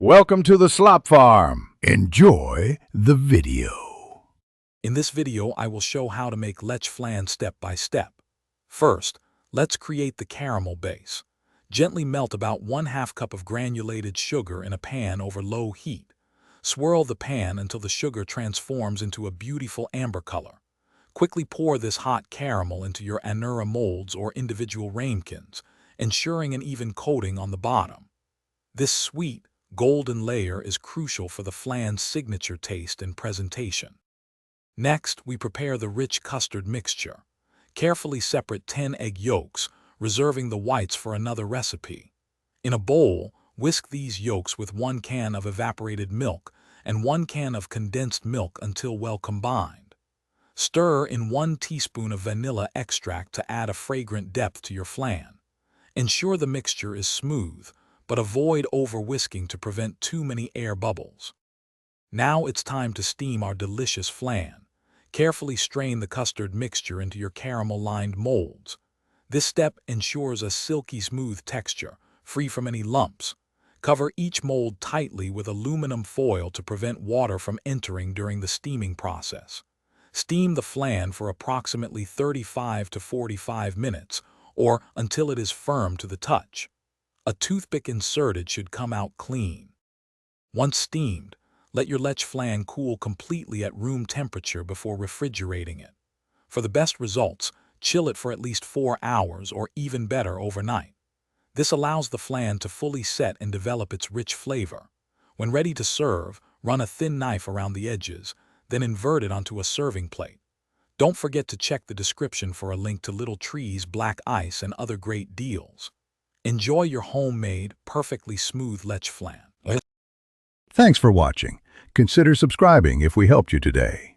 Welcome to the Slop Farm. Enjoy the video. In this video, I will show how to make Leche Flan step by step. First, let's create the caramel base. Gently melt about 1/2 cup of granulated sugar in a pan over low heat. Swirl the pan until the sugar transforms into a beautiful amber color. Quickly pour this hot caramel into your Anura molds or individual ramekins, ensuring an even coating on the bottom. This sweet, golden layer is crucial for the flan's signature taste and presentation. Next, we prepare the rich custard mixture. Carefully separate 10 egg yolks, reserving the whites for another recipe. In a bowl, whisk these yolks with 1 can of evaporated milk and 1 can of condensed milk until well combined. Stir in 1 teaspoon of vanilla extract to add a fragrant depth to your flan. Ensure the mixture is smooth, but avoid over-whisking to prevent too many air bubbles. Now it's time to steam our delicious flan. Carefully strain the custard mixture into your caramel-lined molds. This step ensures a silky smooth texture, free from any lumps. Cover each mold tightly with aluminum foil to prevent water from entering during the steaming process. Steam the flan for approximately 35 to 45 minutes, or until it is firm to the touch. A toothpick inserted should come out clean. Once steamed, let your Leche Flan cool completely at room temperature before refrigerating it. For the best results, chill it for at least 4 hours or even better overnight. This allows the flan to fully set and develop its rich flavor. When ready to serve, run a thin knife around the edges, then invert it onto a serving plate. Don't forget to check the description for a link to Little Tree's black ice and other great deals. Enjoy your homemade, perfectly smooth Leche Flan. Thanks for watching. Consider subscribing if we helped you today.